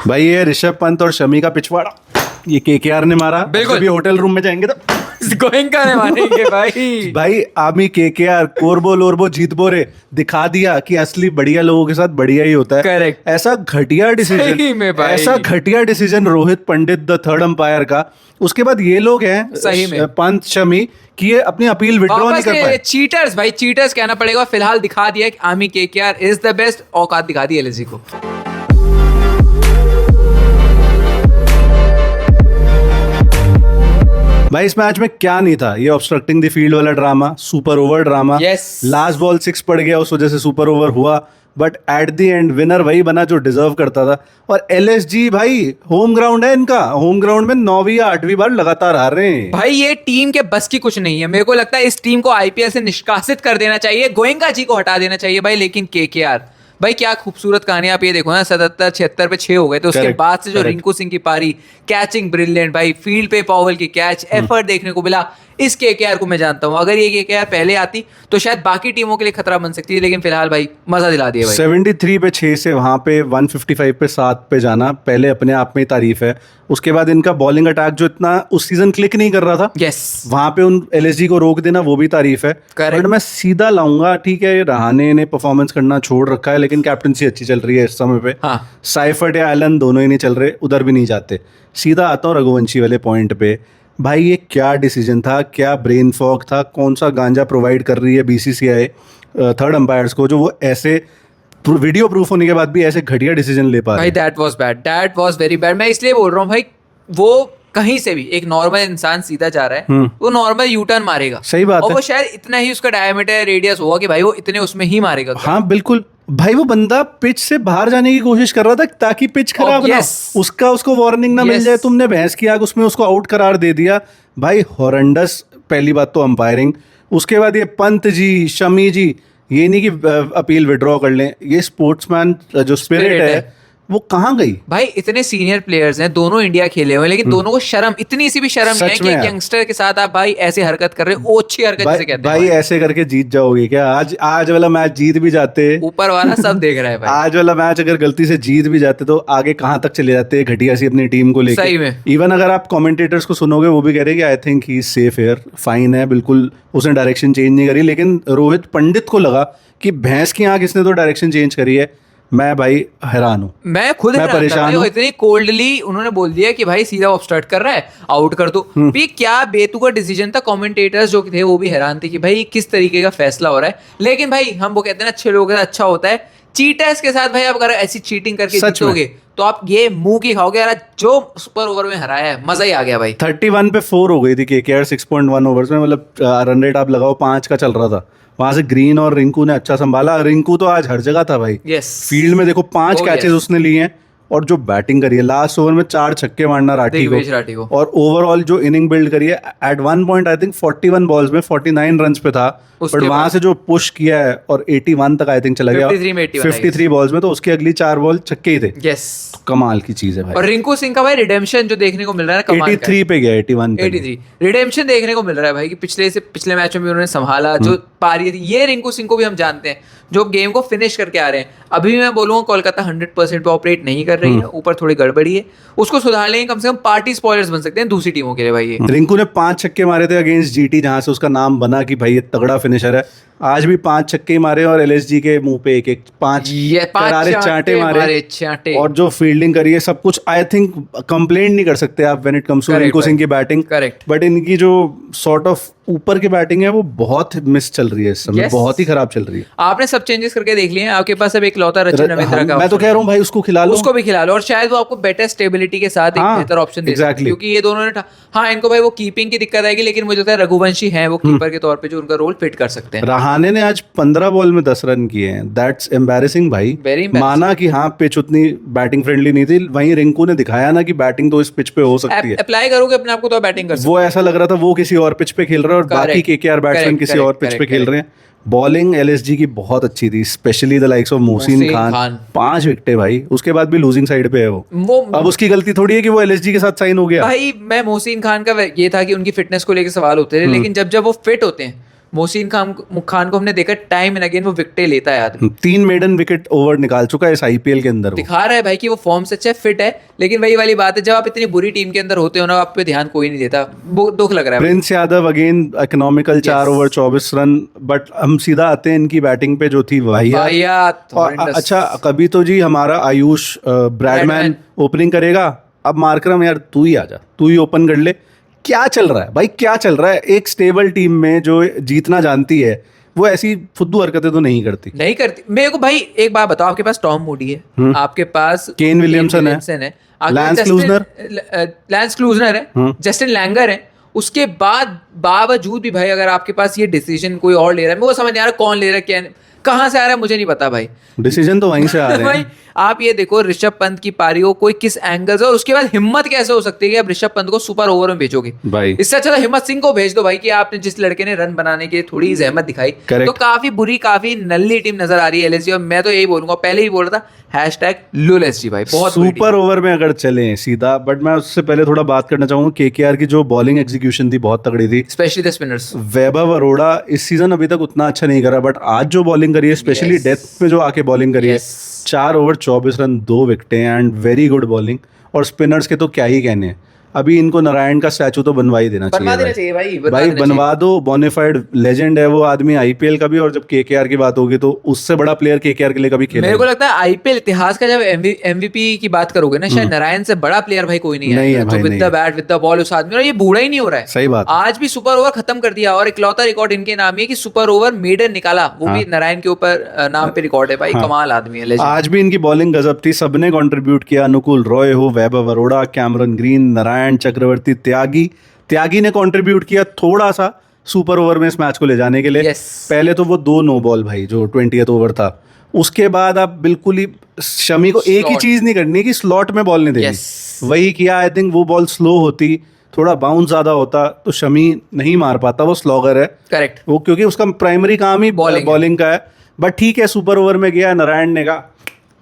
भाई ये ऋषभ पंत और शमी का पिछवाड़ा ये केकेआर ने मारा। बिल्कुल। अभी होटल रूम में जाएंगे तो गोयनका ने मारेंगे भाई। भाई आमी केकेआर कोरबो लोरबो जीतबो रे दिखा दिया कि असली बढ़िया लोगों के साथ बढ़िया ही होता है। Correct। ऐसा घटिया सही में भाई। ऐसा घटिया decision Rohit Pandit the third umpire का। उसके बाद ये लोग हैं सही में। पंत शमी कि ये अपनी अपील विड्रॉ नहीं कर पाए। चीटर्स भाई, चीटर्स कहना पड़ेगा। फिलहाल दिखा दिया कि आमी केकेआर इज द बेस्ट। औकात दिखा दी एलएसजी को। भाई इस मैच में क्या नहीं था, ये ऑब्स्ट्रक्टिंग द फील्ड वाला drama, super over drama. Yes। Last ball 6 पड़ गया, उस वजह से सुपर ओवर हुआ, but at the end winner वही बना जो डिजर्व करता था। और एलएसजी भाई होम ग्राउंड है इनका, होम ग्राउंड में 9वीं या 8वीं बार लगातार हार रहे हैं। भाई ये टीम के बस की कुछ नहीं है। मेरे को लगता है इस टीम को आईपीएल से निष्कासित कर देना चाहिए, गोयनका जी को हटा देना चाहिए भाई। लेकिन केकेआर भाई क्या खूबसूरत कहानी। आप ये देखो ना, 77-76 पे 6 हो गए। तो उसके Correct, बाद से जो correct। रिंकू सिंह की पारी, कैचिंग ब्रिलियंट भाई, फील्ड पे पॉवल की कैच, एफर्ट देखने को मिला। इस केकेआर को मैं जानता हूं, अगर ये केकेआर पहले आती तो शायद बाकी टीमों के लिए खतरा बन सकती है। लेकिन फिलहाल भाई मजा दिला दिया भाई। 73 पे 6 से वहां पे 155 पे 7 पे जाना पहले अपने आप में ही तारीफ है। उसके बाद इनका बॉलिंग अटैक जो इतना उस सीजन क्लिक नहीं कर रहा था, यस, वहां पे उन एलएसजी को रोक देना वो भी तारीफ है। Correct। बट मैं सीधा लाऊंगा, ठीक है रहाणे ने परफॉर्मेंस करना छोड़ रखा है, लेकिन कैप्टनसी अच्छी चल रही है इस समय पे। हाँ। साइफर्ट या एलन दोनों ही नहीं चल रहे, उधर भी नहीं जाते। सीधा आता हूँ रघुवंशी वाले पॉइंट पे। भाई ये क्या डिसीजन था, क्या ब्रेन फॉग था, कौन सा गांजा प्रोवाइड कर रही है बीसीसीआई थर्ड अंपायर्स को, जो वो ऐसे वीडियो प्रूफ होने के बाद भी ऐसे घटिया डिसीजन ले पा रहे भाई हैं। That was bad, that was very bad. मैं इसलिए बोल रहा हूँ भाई, वो कहीं से भी एक नॉर्मल इंसान सीधा जा रहा है, वो नॉर्मल यू टर्न मारेगा। सही बात और है। वो शायद इतना ही उसका डायमीटर रेडियस होगा कि भाई वो इतने उसमें ही मारेगा। हाँ बिल्कुल भाई, वो बंदा पिच से बाहर जाने की कोशिश कर रहा था ताकि पिच खराब ना हो, उसको वार्निंग ना मिल जाए। तुमने भैंस की आग उसमें उसको आउट करार दे दिया भाई। हॉरेंडस पहली बात तो अंपायरिंग। उसके बाद ये पंत जी, शमी जी, ये नहीं कि अपील विड्रॉ कर लें, ये स्पोर्ट्समैन जो स्पिरिट है वो कहाँ गई भाई? इतने सीनियर प्लेयर्स हैं, दोनों इंडिया खेले हुए हैं, लेकिन दोनों को शर्म, इतनी सी भी शर्म नहीं है सच कि में एक यंगस्टर के साथ आप भाई ऐसे हरकत कर रहे हो। ओछी हरकत जिसे कहते हैं भाई ऐसे करके जीत जाओगे क्या? आज वाला मैच जीत भी जाते, ऊपर वाला सब देख रहा है भाई। आज वाला मैच अगर गलती से जीत भी जाते तो आगे कहाँ तक चले जाते घटिया सी अपनी टीम को लेकर। सही में। इवन अगर आप कमेंटेटर्स को सुनोगे वो भी कह रहे हैं कि I think he is safe here, fine है, बिल्कुल उसने डायरेक्शन चेंज नहीं करी। लेकिन रोहित पंडित को लगा कि भैंस की आंख इसने तो डायरेक्शन चेंज करी है। मैं भाई हैरान हूँ, मैं खुद हैरान था परेशान भाई। हूँ। इतनी कोल्डली उन्होंने बोल दिया कि भाई सीधा ऑब्स्ट्रक्ट कर रहा है, आउट कर दो। भी क्या बेतुका डिसीजन था। कमेंटेटर्स जो थे वो भी हैरान थे कि भाई किस तरीके का फैसला हो रहा है। लेकिन भाई हम वो कहते हैं ना, अच्छे लोगों के साथ अच्छा होता है। चीटर्स के साथ भाई आप अगर ऐसी चीटिंग करके जीतोगे तो आप ये मुंह की खाओगे। यार जो सुपर ओवर में हराया है, मजा ही आ गया भाई। 31 पे 4 हो गई थी केकेआर 6.1 ओवर्स में, मतलब रन रेट आप लगाओ 5 का चल रहा था। वहां से ग्रीन और रिंकू ने अच्छा संभाला। रिंकू तो आज हर जगह था भाई। यस, फील्ड में देखो 5 कैचेस उसने लिए हैं। और जो बैटिंग करी है लास्ट ओवर में 4 छक्के मारना राठी को, और ओवरऑल जो इनिंग बिल्ड करी है। At one point I think 41 balls में 49 रन्स पे था, बट वहां से जो पुश किया है और 81 तक आई थिंक चला गया 53 बॉल्स में, तो उसकी अगली 4 बॉल छक्के ही थे। यस, कमाल की चीज है भाई। और रिंकू सिंह का भाई रिडेम्पशन जो देखने को मिल रहा है ना, कमाल 83 पे गया, 81 पे 83 रिडेम्पशन देखने को मिल रहा है भाई कि पिछले मैच में भी उन्होंने संभाला। जो पारी थी, ये रिंकू सिंह को भी हम जानते हैं जो गेम को फिनिश करके आ रहे हैं। अभी मैं बोलूंगा कोलकाता 100% पे ऑपरेट नहीं कर रही है, ऊपर थोड़ी गड़बड़ी है, उसको सुधार लेंगे। कम से कम पार्टी स्पॉयलर्स बन सकते हैं दूसरी टीमों के लिए भाई। ये रिंकू ने 5 छक्के मारे थे अगेंस्ट जीटी, जहां से उसका नाम बना कि भाई ये तगड़ा फिनिशर है। आज भी 5 छक्के मारे और एलएसजी के मुंह पे एक 5 करारे चांटे मारे। और जो फील्डिंग करी है सब कुछ, आई थिंक कंप्लेंट नहीं कर सकते आप when it comes to Rinku Singh की बैटिंग। करेक्ट। बट इनकी जो सॉर्ट ऑफ ऊपर की बैटिंग है वो बहुत मिस चल रही है इस समय, बहुत ही खराब चल रही है। आपने सब चेंजेस करके देख लिए हैं, आपके पास अब एक लौता रचिन रविंद्रा का। मैं तो कह रहा हूँ भाई उसको खिला लो, उसको भी खिला लो, और शायद वो आपको बेटर स्टेबिलिटी के साथ एक बेहतर ऑप्शन दे सकते हैं। क्योंकि ये दोनों ने हाँ, इनको भाई वो कीपिंग की दिक्कत आएगी, लेकिन मुझे लगता है रघुवंशी है वो कीपर के तौर पे जो उनका रोल फिट कर सकते हैं। रहाणे ने आज 15 बॉल में 10 रन किए हैं। दैट्स एम्बैरेसिंग भाई। माना कि हाँ पिच उतनी बैटिंग फ्रेंडली नहीं थी, वहीं रिंकू ने दिखाया ना कि बैटिंग तो इस पिच पे हो सकती है। अप्लाई करोगे अपने आप को तो बैटिंग कर सकते। वो ऐसा लग रहा था वो किसी और पिच पे खेल रहा है और बाकी केकेआर बैट्समैन किसी और पिच पे खेल रहे हैं। बॉलिंग एलएसजी की बहुत अच्छी थी, specially the likes of Mohsin Khan. 5 विकेटें भाई, उसके बाद भी लूजिंग साइड पे है वो। अब उसकी गलती थोड़ी है कि वो एलएसजी के साथ साइन हो गया भाई। मैं मोहसिन खान का ये था कि उनकी फिटनेस को लेकर सवाल होते थे, लेकिन जब वो फिट होते हैं मोहसिन खान को हमने देखा टाइम एंड अगेन वो विकेट लेता है आदमी, 3 मेडन विकेट ओवर निकाल चुका है इस आईपीएल के अंदर वो। दिखा रहा है भाई कि वो फॉर्म से अच्छा फिट है। लेकिन वही वाली बात है, जब आप इतनी बुरी टीम के अंदर होते हो ना, आप पे ध्यान कोई नहीं देता, वो दुख लग रहा है। Prince Yadav again economical 4 over 24 run, but हम सीधा आते हैं इनकी बैटिंग पे जो थी वाहियात, और अच्छा कभी तो जी हमारा आयुष ब्रैडमैन ओपनिंग करेगा, अब मार्करम यार तू ही आजा, तू ही ओपन कर ले। क्या चल रहा है भाई, क्या चल रहा है? एक स्टेबल टीम में जो जीतना जानती है वो ऐसी फुद्दू हरकतें तो नहीं करती। मेरे को भाई एक बात बताओ, आपके पास टॉम मूडी है, आपके पास केन विलियमसन है, लैंस क्लूजनर है, जस्टिन लैंगर है। उसके बाद बावजूद भी भाई अगर आपके पास ये डिसीजन कोई और ले रहा है, मेरे को समझ नहीं आ रहा कौन ले रहा है, क्या कहाँ से आ रहा है मुझे नहीं पता भाई। डिसीजन तो वहीं से आ रहे हैं। आप ये देखो ऋषभ पंत की पारी हो, कोई किस एंगल से, और उसके बाद हिम्मत कैसे हो सकती है कि आप ऋषभ पंत को सुपर ओवर में भेजोगे भाई। इससे अच्छा तो हिम्मत सिंह को भेज दो भाई, कि आपने जिस लड़के ने रन बनाने की थोड़ी जहमत दिखाई। तो काफी बुरी, काफी नल्ली टीम नजर आ रही है एलएसजी। और मैं तो यही बोलूंगा, पहले ही बोल रहा था #LulSG भाई, बहुत सुपर ओवर में अगर चले सीधा। बट मैं उससे पहले थोड़ा बात करना चाहूंगा, केकेआर की जो बॉलिंग एग्जीक्यूशन थी बहुत तगड़ी थी, स्पेशली द स्पिनर्स। वैभव अरोड़ा इस सीजन अभी तक उतना अच्छा नहीं करा, बट आज जो बॉलिंग करी है, स्पेशली डेथ में जो आके बॉलिंग करी है, 4 ओवर 24 रन 2 विकेटें एंड वेरी गुड बॉलिंग। और स्पिनर्स के तो क्या ही कहने हैं, अभी इनको नारायण का स्टैचू तो बनवा ही देना चाहिए भाई, बनवा दो। बोनाफाइड लेजेंड है वो आदमी आईपीएल का भी, और जब केकेआर की बात होगी तो उससे बड़ा प्लेयर केकेआर के लिए कभी खेला। मेरे को लगता है आईपीएल इतिहास का जब एमवीपी की बात करोगे ना, शायद नारायण से बड़ा प्लेयर भाई कोई नहीं है जो with the bat with the ball उस आदमी, और ये बूढ़ा ही नहीं हो रहा है। सही बात, आज भी सुपर ओवर खत्म कर दिया, और इकलौता रिकॉर्ड इनके नाम है कि सुपर ओवर मेडन निकाला, वो भी नारायण के ऊपर नाम पे रिकॉर्ड है भाई। कमाल आदमी है। आज भी इनकी बॉलिंग गजब थी, सबने कंट्रीब्यूट किया। अनुकूल रॉय हो, वैभव अरोड़ा, कैमरन ग्रीन, नारायण चक्रवर्ती, त्यागी ने कंट्रीब्यूट किया थोड़ा सा सुपर ओवर में इस मैच को ले जाने के लिए। पहले तो वो 2 नो बॉल भाई जो 20th ओवर था, उसके बाद आप बिल्कुल ही शमी को एक ही चीज नहीं करनी कि स्लॉट में बॉल नहीं देनी, वही किया। आई थिंक वो बॉल स्लो होती, थोड़ा बाउंस ज्यादा होता तो शमी नहीं मार पाता, वो स्लॉगर है करेक्ट वो, क्योंकि उसका प्राइमरी काम ही बॉलिंग का है। बट ठीक है, सुपर ओवर में गया, नारायण ने कहा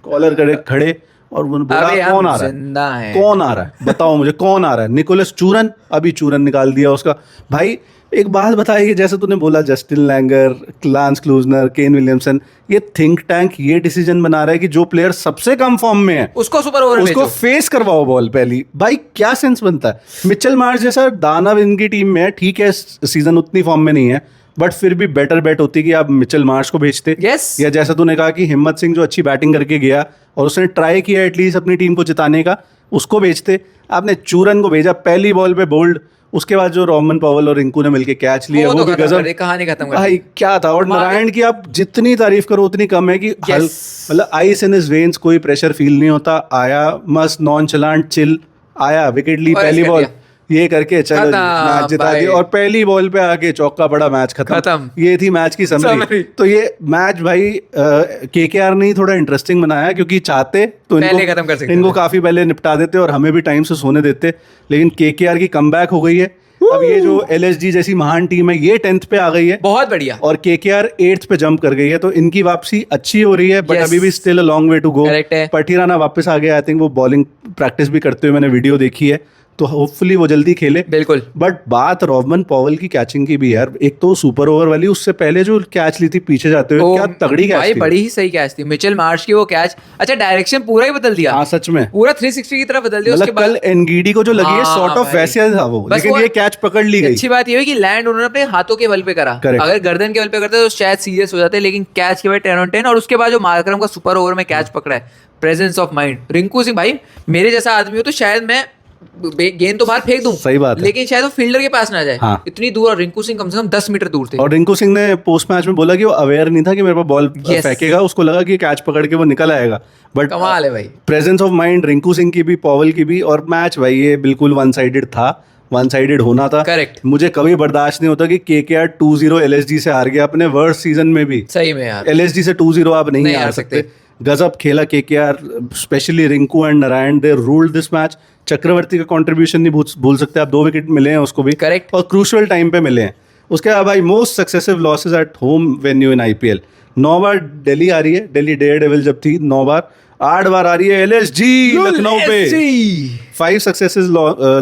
कॉलर खड़े और बोला कौन आ रहा है, कौन आ रहा है बताओ मुझे, कौन आ रहा है? निकोलस चूरन, अभी चूरन निकाल दिया उसका भाई। एक बात बताइए, जैसे तूने बोला Justin Langer, lance Klusener, Kane Williamson, ये थिंक टैंक ये डिसीजन बना रहा है कि जो प्लेयर सबसे कम फॉर्म में है उसको सुपर ओवर उसको फेस करवाओ बॉल पहली। भाई क्या सेंस बनता है? मिचेल मार्श जैसा दानव इनकी टीम में है, ठीक है सीजन उतनी फॉर्म में नहीं है, बट फिर भी बेटर बेट होती कि आप मिचेल मार्श को भेजते। या जैसा तूने कहा कि हिम्मत सिंह जो अच्छी बैटिंग करके गया और उसने ट्राई किया एटलीस्ट अपनी टीम को जिताने का, उसको भेजते। आपने चूरन को भेजा पहली बॉल पे बोल्ड, उसके बाद जो रोमन पॉवल और रिंकू ने मिलके कैच लिया वो भी गजब, कहानी खत्म भाई क्या था। और नारायण की आप जितनी तारीफ करो उतनी कम है कि मतलब आइस इन हिज वेन्स, कोई प्रेशर फील नहीं होता, आया मस्त नॉनचलांट चिल, आया विकेट ली पहली बॉल, ये करके चलो मैच जिता दिया, और पहली बॉल पे आके चौका पड़ा, मैच खत्म। ये थी मैच की समरी। तो ये मैच भाई केकेआर ने थोड़ा इंटरेस्टिंग बनाया, क्योंकि चाहते तो इनको काफी पहले निपटा देते और हमें भी टाइम से सोने देते, लेकिन केकेआर की कमबैक हो गई है। अब ये जो एलएसजी जैसी महान टीम है ये 10th पे आ गई है, बहुत बढ़िया, और केकेआर 8th पे जंप कर गई है, तो इनकी वापसी अच्छी हो रही है। बट अभी भी still a long way to go. Pathirana वापस आ गया, आई थिंक वो बॉलिंग प्रैक्टिस भी करते हुए मैंने वीडियो देखी है, तो होपफुली वो जल्दी खेले। बिल्कुल। बट बात रोमन पॉवल की कैचिंग की भी यार, एक तो सुपर ओवर वाली, उससे पहले जो कैच ली थी पीछे जाते हुए, क्या तगड़ी कैच थी, बड़ी ही सही कैच थी मिचेल मार्श की वो कैच। अच्छा डायरेक्शन पूरा ही बदल दिया। हाँ सच में पूरा 360 की तरफ बदल दिया। उसके बाद कल एनगीडी को जो लगी है सॉर्ट ऑफ वैसे था वो, लेकिन ये कैच पकड़ ली गई। अच्छी बात ये हुई कि लैंड उन्होंने अपने हाथों के बल पे करा, अगर गर्दन के बल पे करते तो शायद सीरियस हो जाते, लेकिन कैच के बाद 10 on 10। और उसके बाद जो मार्करम का सुपर ओवर में कैच पकड़ा है, presence of mind. Rinku Singh भाई मेरे जैसा आदमी हो तो शायद मैं गेंद तो बाहर फेंक दूं, सही बात है, लेकिन शायद वो फील्डर के पास ना जाए। हाँ। इतनी दूर, और रिंकू सिंह कम से कम 10 मीटर दूर थे। और रिंकू सिंह ने पोस्ट मैच में बोला कि वो अवेयर नहीं था कि मेरे पास बॉल फेंकेगा, उसको लगा कि कैच पकड़ के वो निकल आएगा। बट कमाल है भाई, presence of mind Rinku Singh की भी, पॉवल की भी। और मैच भाई ये बिल्कुल वन साइडेड था, वन साइडेड होना था। करेक्ट। मुझे कभी बर्दाश्त नहीं होता कि केकेआर 2-0 एलएसजी से हार गया अपने वर्स्ट सीजन में भी। सही में यार, एलएसजी से 2-0 आप नहीं हार सकते। गजब खेला KKR, specially Rinku and Narayan, they ruled this match. Chakravarthy का कंट्रीब्यूशन नहीं भूल सकते आप, 2 विकेट मिले हैं उसको भी, करेक्ट, और क्रूशियल टाइम पे मिले हैं। उसके बाद भाई most successive losses at home venue in IPL, 9 बार दिल्ली आ रही है, दिल्ली डेयर डेविल जब थी 9 बार, 8 बार आ रही है LSG लखनऊ पे। 5 successes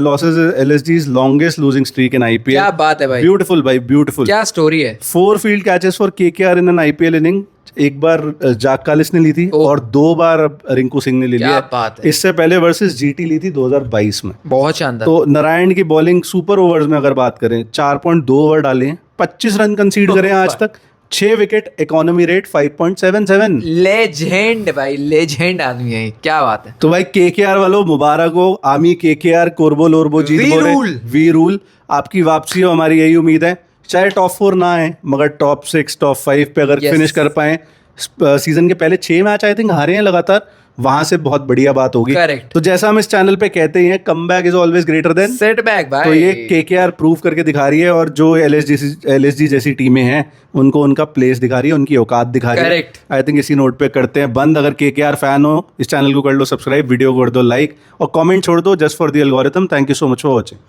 losses LSG's longest losing streak in IPL। क्या बात है भाई, ब्यूटीफुल भाई, ब्यूटीफुल। क्या स्टोरी है। 4 field catches for KKR in an IPL inning. एक बार जाक कालिस ने ली थी और 2 बार रिंकू सिंह ने ले लिया। क्या बात है। इससे पहले वर्सेस GT ली थी 2022 में। बहुत शानदार। तो नारायण की बॉलिंग सुपर ओवर्स में अगर बात करें 4.2 ओवर डाले हैं, 25 रन कंसीड करे हैं आज तक, 6 विकेट, इकोनॉमी रेट 5.77। लेजेंड भाई, लेजेंड आदमी है, क्या बात है। तो भाई KKR वालों मुबारक हो। आमी KKR कोरबो लोरबो जीत We बोले, rule। We rule. आपकी वापसी हो, हमारी यही उम्मीद है। चाहे टॉप 4 ना आए मगर टॉप 6 टॉप 5 पे अगर Yes। फिनिश कर पाए। सीजन के पहले 6 मैच आई थिंक हारे हैं लगातार, वहां से बहुत बढ़िया बात होगी। Correct। तो जैसा हम इस चैनल पे कहते हैं, come back is always greater than setback भाई। तो ये KKR प्रूव करके दिखा रही है, और जो LSG जैसी टीमें हैं उनको उनका प्लेस दिखा रही है, उनकी औकात दिखा रही है। Correct। आई थिंक इसी नोट पे करते हैं बंद। अगर KKR फैन हो, इस चैनल को कर लो सब्सक्राइब, वीडियो को कर दो लाइक और कमेंट छोड़ दो, just for the algorithm. Thank you so much for watching.